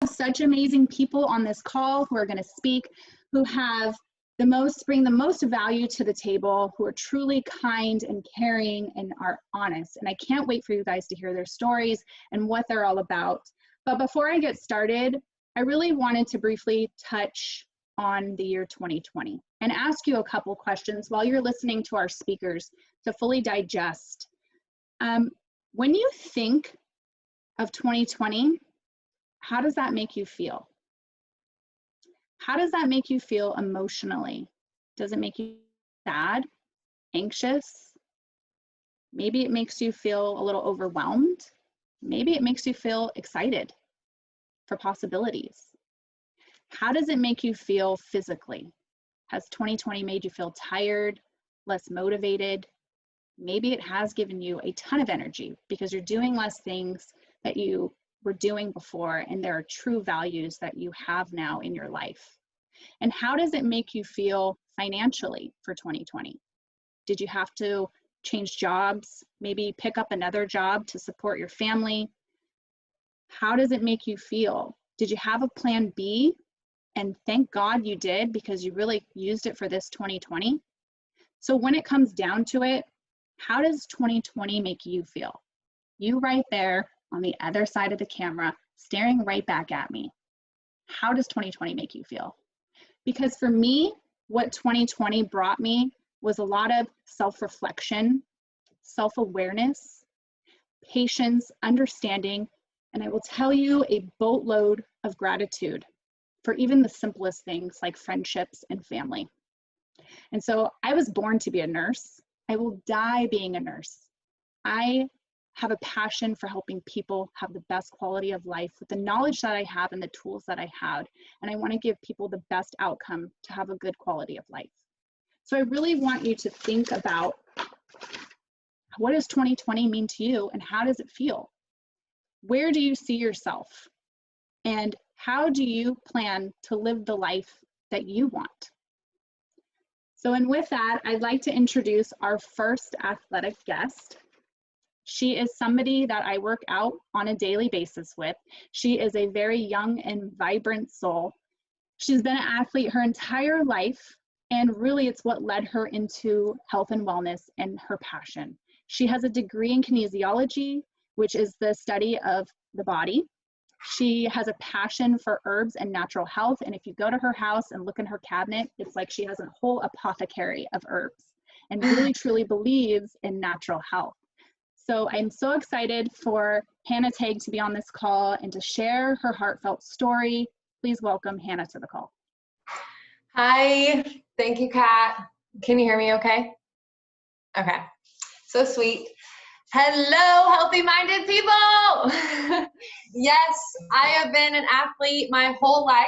such amazing people on this call who are going to speak, who have bring the most value to the table, who are truly kind and caring and are honest. And I can't wait for you guys to hear their stories and what they're all about. But before I get started, I really wanted to briefly touch on the year 2020 and ask you a couple questions while you're listening to our speakers to fully digest. When you think of 2020, how does that make you feel? How does that make you feel emotionally? Does it make you sad, anxious? Maybe it makes you feel a little overwhelmed. Maybe it makes you feel excited for possibilities. How does it make you feel physically? Has 2020 made you feel tired, less motivated? Maybe it has given you a ton of energy because you're doing less things that you were doing before, and there are true values that you have now in your life. And how does it make you feel financially for 2020? Did you have to change jobs, maybe pick up another job to support your family? How does it make you feel? Did you have a plan B? And thank God you did, because you really used it for this 2020. So when it comes down to it, how does 2020 make you feel? You right there on the other side of the camera, staring right back at me. How does 2020 make you feel? Because for me, what 2020 brought me was a lot of self-reflection, self-awareness, patience, understanding, and I will tell you a boatload of gratitude for even the simplest things like friendships and family. And so I was born to be a nurse. I will die being a nurse. I have a passion for helping people have the best quality of life with the knowledge that I have and the tools that I had. And I want to give people the best outcome to have a good quality of life. So I really want you to think about, what does 2020 mean to you and how does it feel? Where do you see yourself? And how do you plan to live the life that you want? So, and with that, I'd like to introduce our first athletic guest. She is somebody that I work out on a daily basis with. She is a very young and vibrant soul. She's been an athlete her entire life, and really it's what led her into health and wellness and her passion. She has a degree in kinesiology, which is the study of the body. She has a passion for herbs and natural health, and if you go to her house and look in her cabinet, it's like she has a whole apothecary of herbs and really truly believes in natural health. So I'm so excited for Hannah Tague to be on this call and to share her heartfelt story. Please welcome Hannah to the call. Hi, thank you, Kat. Can you hear me okay? Okay, so sweet. Hello, healthy-minded people. Yes, I have been an athlete my whole life.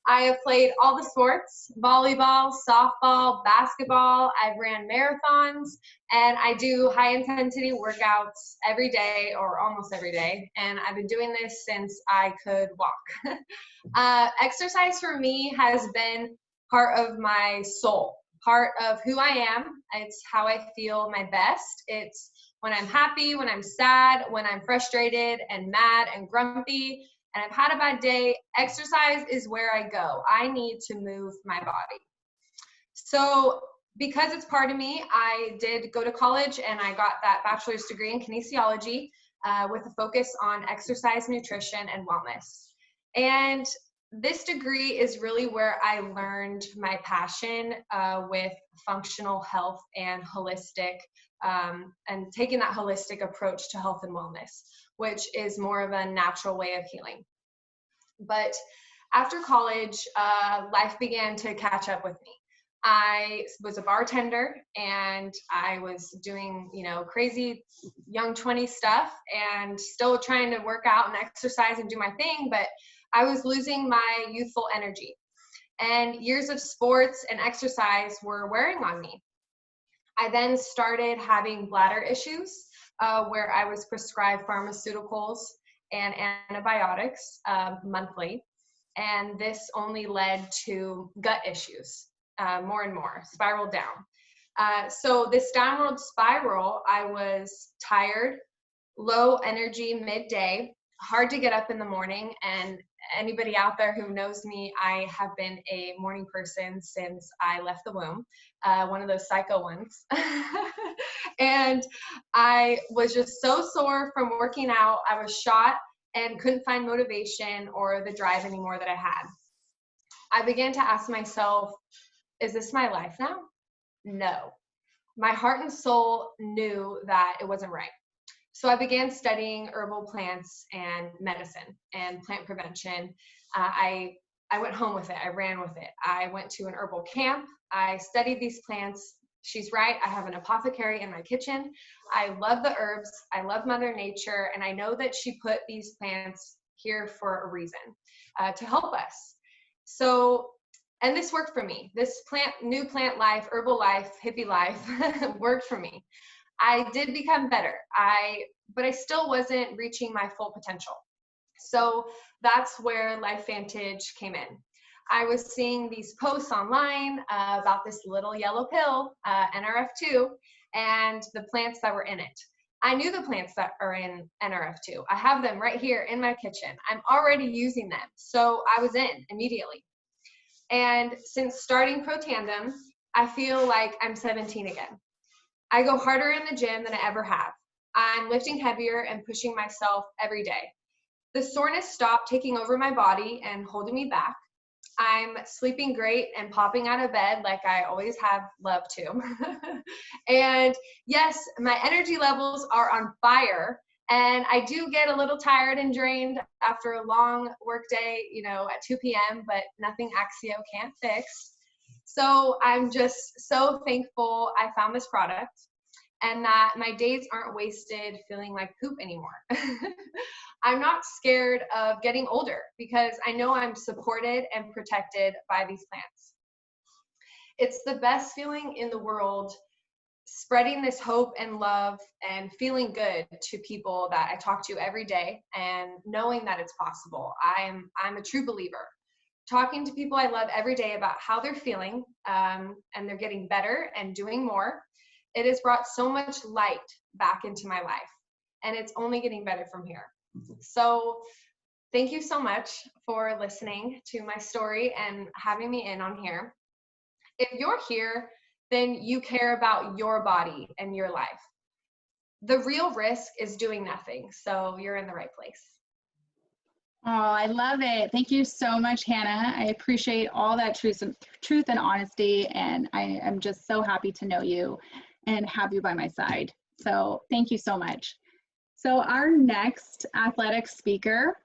I have played all the sports, volleyball, softball, basketball. I've ran marathons, and I do high-intensity workouts every day or almost every day, and I've been doing this since I could walk. Exercise for me has been part of my soul, part of who I am. It's how I feel my best. It's when I'm happy, when I'm sad, when I'm frustrated and mad and grumpy, and I've had a bad day, exercise is where I go. I need to move my body. So because it's part of me, I did go to college and I got that bachelor's degree in kinesiology with a focus on exercise, nutrition, and wellness. And this degree is really where I learned my passion with functional health and holistic, and taking that holistic approach to health and wellness, which is more of a natural way of healing. But after college, life began to catch up with me. I was a bartender and I was doing, crazy young 20 stuff and still trying to work out and exercise and do my thing, but I was losing my youthful energy. And years of sports and exercise were wearing on me. I then started having bladder issues where I was prescribed pharmaceuticals and antibiotics monthly. And this only led to gut issues more and more, spiraled down. So this downward spiral, I was tired, low energy midday. hard to get up in the morning, and anybody out there who knows me, I have been a morning person since I left the womb, one of those psycho ones. And I was just so sore from working out. I was shot and couldn't find motivation or the drive anymore that I had. I began to ask myself, is this my life now? No. My heart and soul knew that it wasn't right. So I began studying herbal plants and medicine and plant prevention. I went home with it. I ran with it. I went to an herbal camp. I studied these plants. She's right. I have an apothecary in my kitchen. I love the herbs. I love Mother Nature. And I know that she put these plants here for a reason, to help us. So, and this worked for me. This new plant life, herbal life, hippie life worked for me. I did become better, but I still wasn't reaching my full potential. So that's where LifeVantage came in. I was seeing these posts online about this little yellow pill, NRF2, and the plants that were in it. I knew the plants that are in NRF2. I have them right here in my kitchen. I'm already using them. So I was in immediately. And since starting ProTandem, I feel like I'm 17 again. I go harder in the gym than I ever have. I'm lifting heavier and pushing myself every day. The soreness stopped taking over my body and holding me back. I'm sleeping great and popping out of bed like I always have loved to. And yes, my energy levels are on fire. And I do get a little tired and drained after a long work day, at 2 p.m., but nothing Axio can't fix. So I'm just so thankful I found this product and that my days aren't wasted feeling like poop anymore. I'm not scared of getting older because I know I'm supported and protected by these plants. It's the best feeling in the world, spreading this hope and love and feeling good to people that I talk to every day and knowing that it's possible. I'm a true believer. Talking to people I love every day about how they're feeling and they're getting better and doing more, it has brought so much light back into my life, and it's only getting better from here. So thank you so much for listening to my story and having me in on here. If you're here, then you care about your body and your life. The real risk is doing nothing, so you're in the right place. Oh, I love it. Thank you so much, Hannah. I appreciate all that truth and honesty, and I am just so happy to know you and have you by my side. So thank you so much. So our next athletic speaker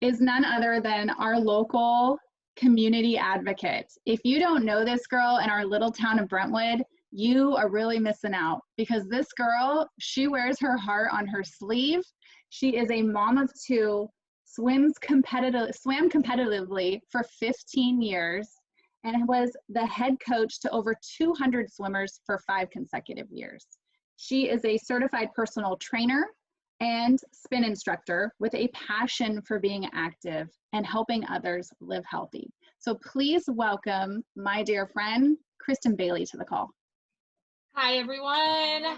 is none other than our local community advocate. If you don't know this girl in our little town of Brentwood, you are really missing out, because this girl, she wears her heart on her sleeve. She is a mom of two, swam competitively for 15 years, and was the head coach to over 200 swimmers for 5 consecutive years. She is a certified personal trainer and spin instructor with a passion for being active and helping others live healthy. So please welcome my dear friend, Kristen Bailey, to the call. Hi, everyone.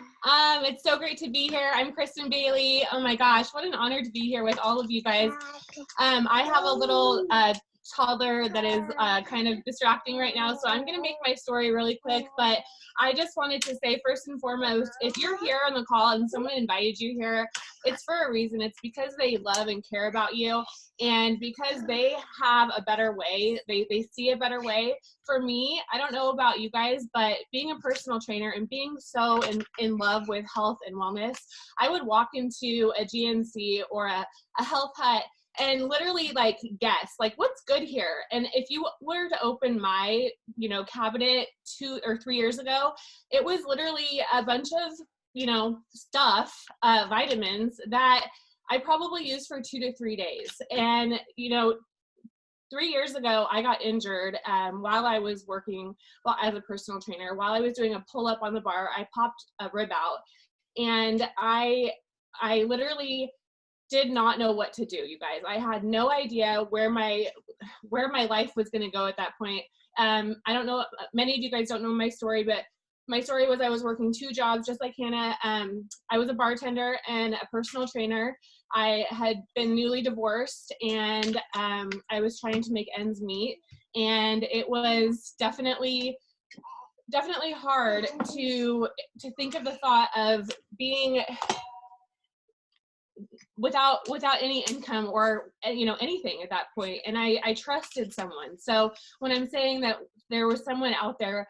It's so great to be here. I'm Kristen Bailey. Oh my gosh, what an honor to be here with all of you guys. I have a little toddler that is kind of distracting right now, so I'm going to make my story really quick, but I just wanted to say, first and foremost, if you're here on the call and someone invited you here, it's for a reason. It's because they love and care about you, and because they have a better way, they see a better way. For me, I don't know about you guys, but being a personal trainer and being so in love with health and wellness, I would walk into a GNC or a health hut and literally guess what's good here. And if you were to open my cabinet 2 or 3 years ago, it was literally a bunch of stuff, vitamins that I probably used for 2 to 3 days. And 3 years ago, I got injured while I was working as a personal trainer. While I was doing a pull-up on the bar, I popped a rib out, and I literally did not know what to do, you guys. I had no idea where my life was going to go at that point. I don't know, many of you guys don't know my story, but my story was I was working 2 jobs just like Hannah. I was a bartender and a personal trainer. I had been newly divorced, and I was trying to make ends meet, and it was definitely hard to think of the thought of being without any income or, you know, anything at that point. And I trusted someone. So when I'm saying that there was someone out there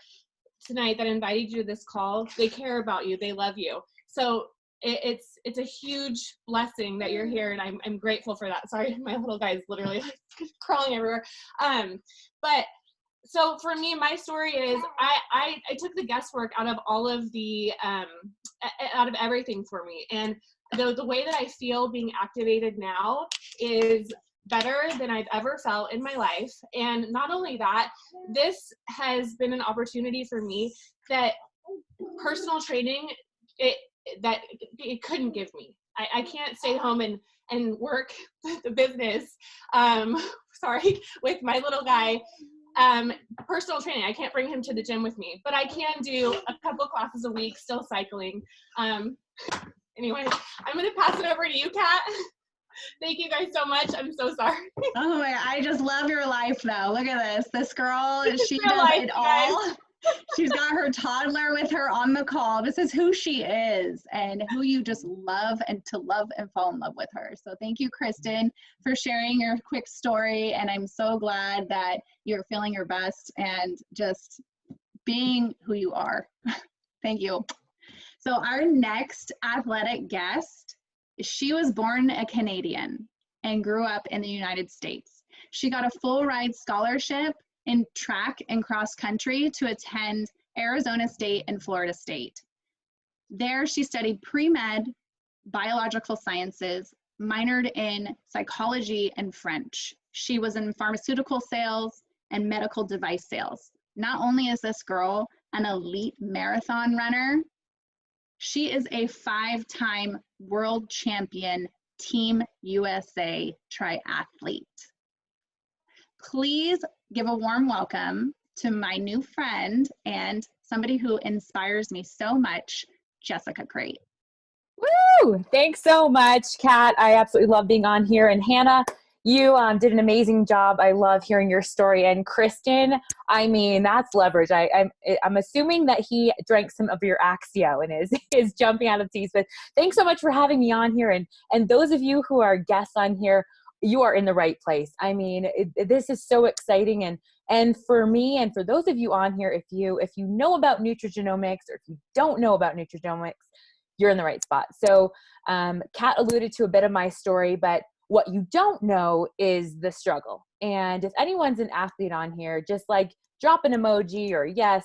tonight that invited you to this call, they care about you, they love you. So it's a huge blessing that you're here, and I'm grateful for that. Sorry, my little guy is literally like crawling everywhere. But so for me, my story is I took the guesswork out of all of the out of everything for me, and the way that I feel being activated now is better than I've ever felt in my life. And not only that, this has been an opportunity for me that personal training it couldn't give me. I can't stay home and work the business with my little guy. Personal training, I can't bring him to the gym with me, but I can do a couple classes a week, still cycling. Anyway, I'm going to pass it over to you, Kat. Thank you guys so much. I'm so sorry. Oh my, I just love your life though. Look at this. This girl, she real does life, it all. She's got her toddler with her on the call. This is who she is and who you just love and fall in love with her. So thank you, Kristen, for sharing your quick story. And I'm so glad that you're feeling your best and just being who you are. Thank you. So our next athletic guest, she was born a Canadian and grew up in the United States. She got a full ride scholarship in track and cross country to attend Arizona State and Florida State. There she studied pre-med, biological sciences, minored in psychology and French. She was in pharmaceutical sales and medical device sales. Not only is this girl an elite marathon runner, she is a 5-time world champion Team USA triathlete. Please give a warm welcome to my new friend and somebody who inspires me so much, Jessica Crate. Woo! Thanks so much, Kat. I absolutely love being on here. And Hannah, you did an amazing job. I love hearing your story. And Kristen, I mean, that's leverage. I'm assuming that he drank some of your Axio and is jumping out of seats. But thanks so much for having me on here. And those of you who are guests on here, you are in the right place. I mean, this is so exciting. And for me, and for those of you on here, if you know about Nutrigenomics, or if you don't know about Nutrigenomics, you're in the right spot. So Kat alluded to a bit of my story, but what you don't know is the struggle. And if anyone's an athlete on here, just like drop an emoji or yes,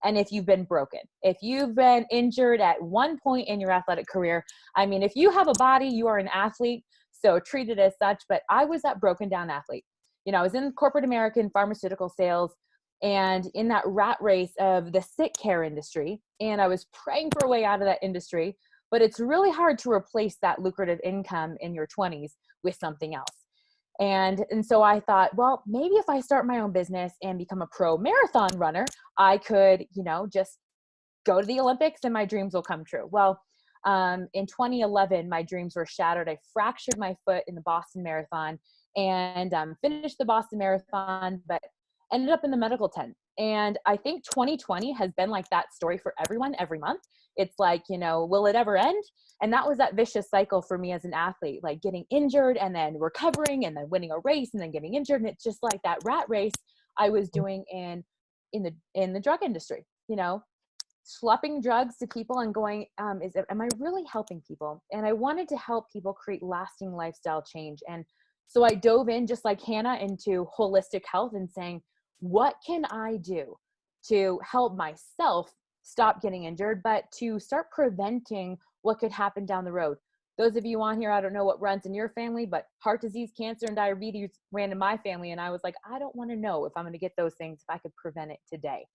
and if you've been broken, if you've been injured at one point in your athletic career, I mean, if you have a body, you are an athlete, so treat it as such. But I was that broken down athlete. You know, I was in corporate American pharmaceutical sales and in that rat race of the sick care industry. And I was praying for a way out of that industry, but it's really hard to replace that lucrative income in your 20s with something else. And so I thought, well, maybe if I start my own business and become a pro marathon runner, I could, you know, just go to the Olympics and my dreams will come true. Well, in 2011, my dreams were shattered. I fractured my foot in the Boston Marathon and finished the Boston Marathon, but ended up in the medical tent. And I think 2020 has been like that story for everyone every month. It's like, you know, will it ever end? And that was that vicious cycle for me as an athlete, like getting injured and then recovering and then winning a race and then getting injured. And it's just like that rat race I was doing in the drug industry, you know, schlepping drugs to people and going, am I really helping people? And I wanted to help people create lasting lifestyle change. And so I dove in, just like Hannah, into holistic health and saying, what can I do to help myself stop getting injured, but to start preventing what could happen down the road? Those of you on here, I don't know what runs in your family, but heart disease, cancer, and diabetes ran in my family. And I was like, I don't want to know if I'm going to get those things if I could prevent it today.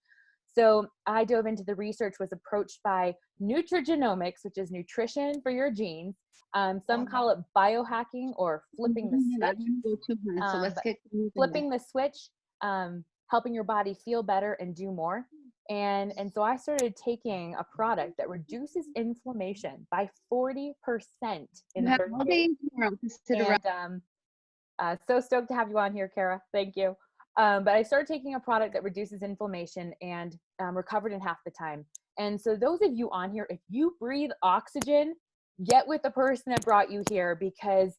So I dove into the research, was approached by Nutrigenomics, which is nutrition for your genes. Some call it biohacking or flipping the switch. Flipping the switch, helping your body feel better and do more. And so I started taking a product that reduces inflammation by 40% in 30 days. And so stoked to have you on here, Kara. Thank you. But I started taking a product that reduces inflammation and recovered in half the time. And so those of you on here, if you breathe oxygen, get with the person that brought you here, because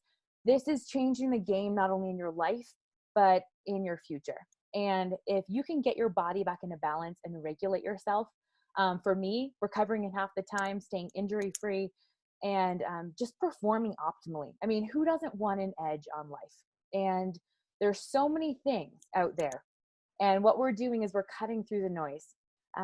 this is changing the game, not only in your life, but in your future. And if you can get your body back into balance and regulate yourself, for me, recovering in half the time, staying injury-free, and just performing optimally. I mean, who doesn't want an edge on life? And there's so many things out there. And what we're doing is we're cutting through the noise.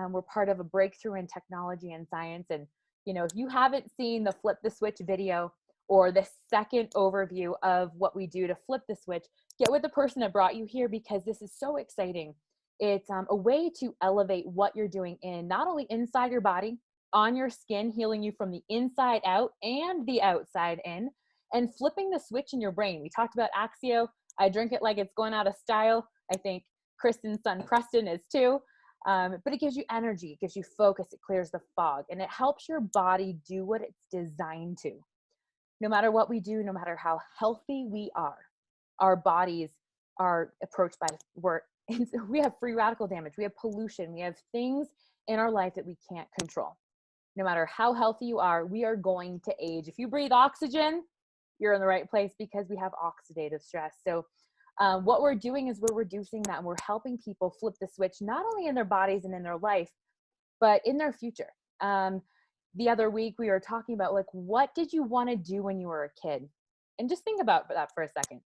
We're part of a breakthrough in technology and science. And, you know, if you haven't seen the Flip the Switch video or the second overview of what we do to flip the switch, get with the person that brought you here, because this is so exciting. It's a way to elevate what you're doing in, not only inside your body, on your skin, healing you from the inside out and the outside in, and flipping the switch in your brain. We talked about Axio. I drink it like it's going out of style. I think Kristen's son Preston is too. But it gives you energy, it gives you focus, it clears the fog, and it helps your body do what it's designed to. No matter what we do, no matter how healthy we are, our bodies are approached by we have free radical damage, we have pollution, we have things in our life that we can't control. No matter how healthy you are, we are going to age. If you breathe oxygen, you're in the right place, because we have oxidative stress. So what we're doing is we're reducing that, and we're helping people flip the switch, not only in their bodies and in their life, but in their future. The other week we were talking about, like, what did you want to do when you were a kid? And just think about that for a second.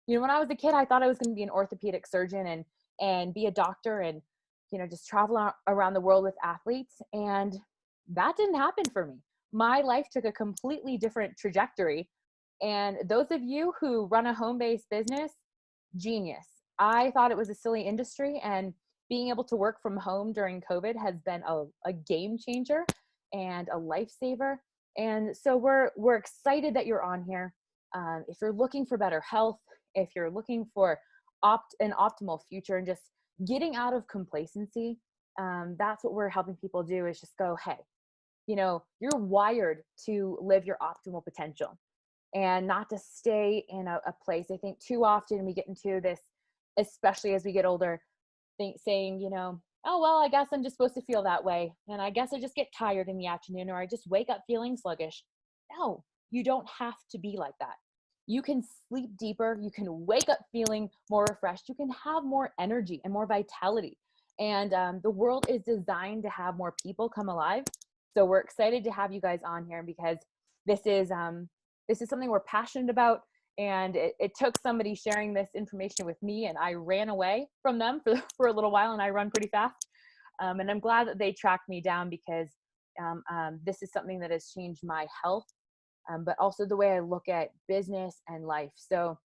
You know, when I was a kid, I thought I was going to be an orthopedic surgeon and be a doctor and, you know, just travel around the world with athletes. And that didn't happen for me. My life took a completely different trajectory. And those of you who run a home-based business, genius. I thought it was a silly industry, and being able to work from home during COVID has been a game changer and a lifesaver. And so we're excited that you're on here. If you're looking for better health, if you're looking for an optimal future and just getting out of complacency, that's what we're helping people do, is just go, hey, you know, you're wired to live your optimal potential and not to stay in a place. I think too often we get into this, especially as we get older, saying, you know, oh, well, I guess I'm just supposed to feel that way. And I guess I just get tired in the afternoon, or I just wake up feeling sluggish. No, you don't have to be like that. You can sleep deeper. You can wake up feeling more refreshed. You can have more energy and more vitality. And the world is designed to have more people come alive. So we're excited to have you guys on here, because this is something we're passionate about. And it took somebody sharing this information with me, and I ran away from them for a little while, and I run pretty fast. And I'm glad that they tracked me down, because this is something that has changed my health, but also the way I look at business and life. So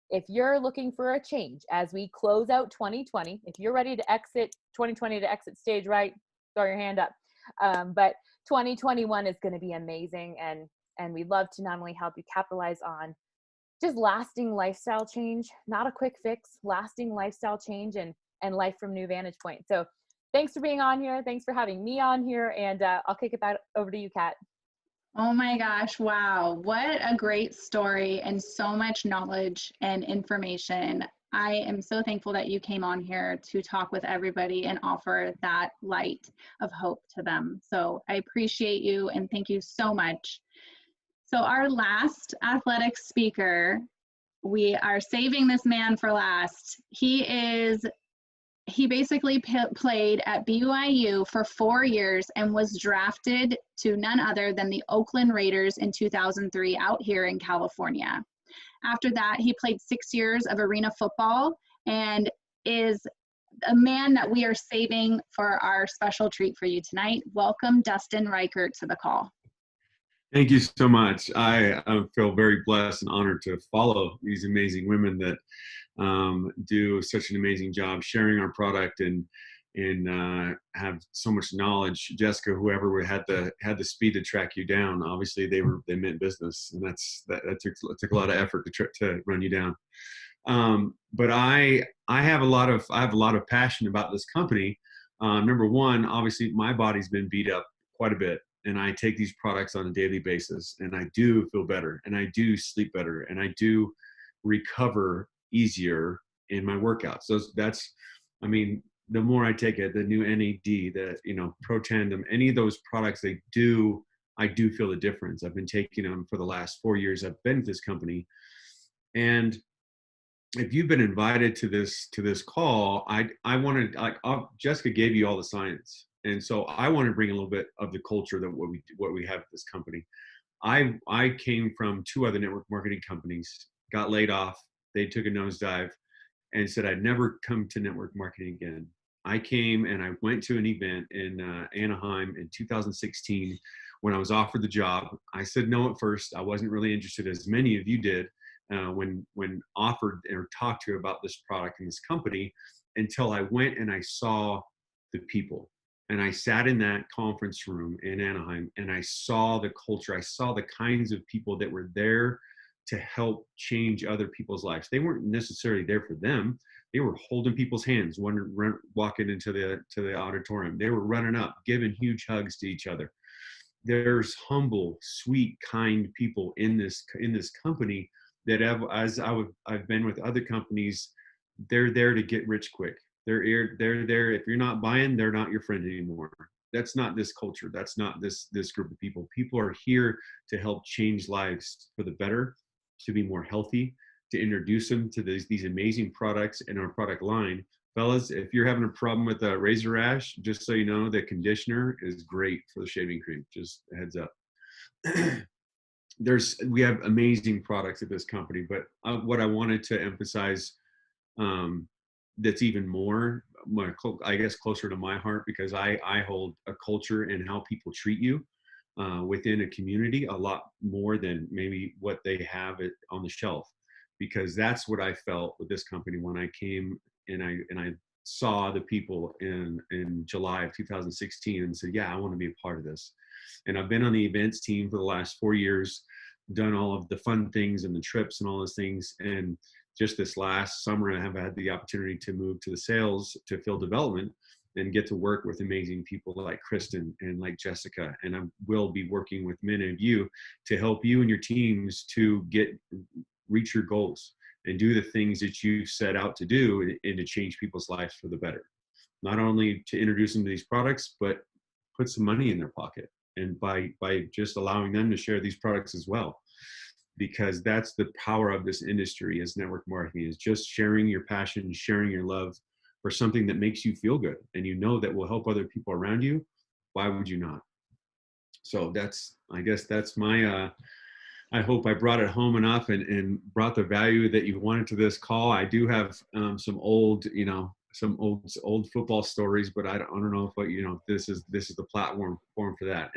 if you're looking for a change as we close out 2020, if you're ready to exit 2020 to exit stage right, throw your hand up. But 2021 is going to be amazing. And we'd love to not only help you capitalize on just lasting lifestyle change, not a quick fix, lasting lifestyle change and life from new vantage point. So thanks for being on here. Thanks for having me on here. And I'll kick it back over to you, Kat. Oh my gosh, wow. What a great story, and so much knowledge and information. I am so thankful that you came on here to talk with everybody and offer that light of hope to them. So I appreciate you, and thank you so much. So our last athletic speaker, we are saving this man for last. He basically played at BYU for 4 years and was drafted to none other than the Oakland Raiders in 2003 out here in California. After that, he played 6 years of arena football and is a man that we are saving for our special treat for you tonight. Welcome, Dustin Reichert, to the call. Thank you so much. I feel very blessed and honored to follow these amazing women that do such an amazing job sharing our product and have so much knowledge. Jessica, whoever had the speed to track you down, obviously they meant business, and that took a lot of effort to run you down. But I have a lot of passion about this company, Number one, obviously my body's been beat up quite a bit, and I take these products on a daily basis, and I do feel better, and I do sleep better, and I do recover easier in my workouts. So that's, I mean, the more I take it, the new NAD, the, you know, Protandim, any of those products, I do feel the difference. I've been taking them for the last 4 years. I've been with this company. And if you've been invited to this call, I wanted, like, Jessica gave you all the science. And so I want to bring a little bit of the culture that what we have at this company. I came from 2 other network marketing companies, got laid off. They took a nosedive and said I'd never come to network marketing again. I came and I went to an event in Anaheim in 2016 when I was offered the job. I said no at first. I wasn't really interested, as many of you did, when offered or talked to about this product and this company, until I went and I saw the people. And I sat in that conference room in Anaheim and I saw the culture. I saw the kinds of people that were there to help change other people's lives. They weren't necessarily there for them. They were holding people's hands, walking into the auditorium. They were running up, giving huge hugs to each other. There's humble, sweet, kind people in this company that I've been with other companies. They're there to get rich quick. They're there. If you're not buying, they're not your friend anymore. That's not this culture. That's not this group of people. People are here to help change lives for the better, to be more healthy, to introduce them to these amazing products in our product line. Fellas, if you're having a problem with a razor rash, just so you know, the conditioner is great for the shaving cream. Just a heads up. We have amazing products at this company, but what I wanted to emphasize, that's even more, I guess, closer to my heart, because I hold a culture and how people treat you within a community a lot more than maybe what they have on the shelf, because that's what I felt with this company when I came and I saw the people in July of 2016 and said, yeah, I want to be a part of this. And I've been on the events team for the last 4 years, done all of the fun things and the trips and all those things. And just this last summer, I have had the opportunity to move to the sales, to field development, and get to work with amazing people like Kristen and like Jessica. And I will be working with many of you to help you and your teams to reach your goals and do the things that you set out to do and to change people's lives for the better. Not only to introduce them to these products, but put some money in their pocket. And by just allowing them to share these products as well. Because that's the power of this industry as network marketing, is just sharing your passion, sharing your love for something that makes you feel good and you know that will help other people around you. Why would you not? So I guess that's my, I hope I brought it home enough and brought the value that you wanted to this call. I do have some old football stories, but I don't know if this is the platform for that.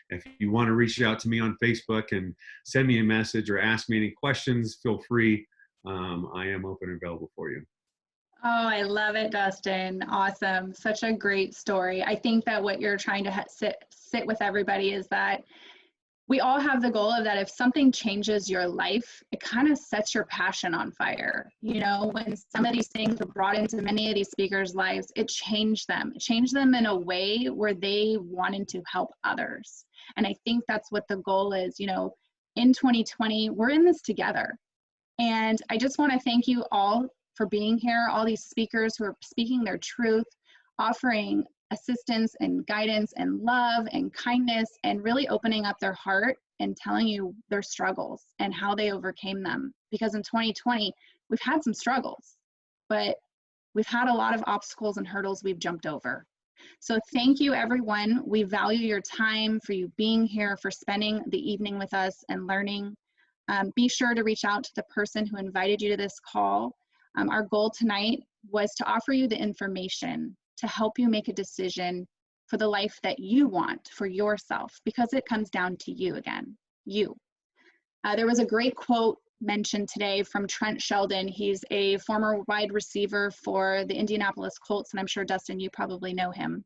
If you want to reach out to me on Facebook and send me a message or ask me any questions, feel free. I am open and available for you. Oh, I love it, Dustin. Awesome. Such a great story. I think that what you're trying to sit with everybody is that we all have the goal of that if something changes your life, it kind of sets your passion on fire. You know, when some of these things were brought into many of these speakers' lives, it changed them. It changed them in a way where they wanted to help others. And I think that's what the goal is. You know, in 2020, we're in this together. And I just want to thank you all for being here, all these speakers who are speaking their truth, offering assistance and guidance and love and kindness, and really opening up their heart and telling you their struggles and how they overcame them. Because in 2020, we've had some struggles, but we've had a lot of obstacles and hurdles we've jumped over. So thank you, everyone. We value your time, for you being here, for spending the evening with us and learning. Be sure to reach out to the person who invited you to this call. Our goal tonight was to offer you the information to help you make a decision for the life that you want for yourself, because it comes down to you again, you. There was a great quote mentioned today from Trent Sheldon. He's a former wide receiver for the Indianapolis Colts, and I'm sure, Dustin, you probably know him.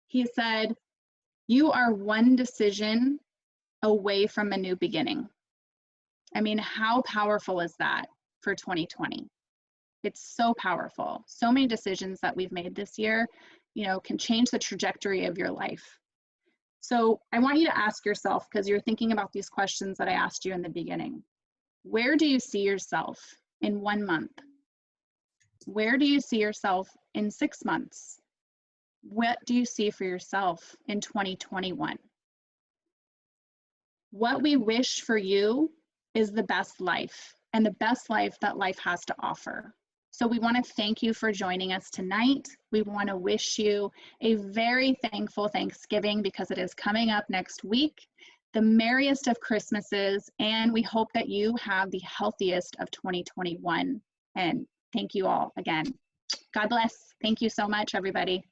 He said, "You are one decision away from a new beginning." I mean, how powerful is that for 2020? It's so powerful. So many decisions that we've made this year, you know, can change the trajectory of your life. So I want you to ask yourself, because you're thinking about these questions that I asked you in the beginning. Where do you see yourself in 1 month? Where do you see yourself in 6 months? What do you see for yourself in 2021? What we wish for you is the best life, and the best life that life has to offer. So we want to thank you for joining us tonight. We want to wish you a very thankful Thanksgiving, because it is coming up next week, the merriest of Christmases, and we hope that you have the healthiest of 2021. And thank you all again. God bless. Thank you so much, everybody.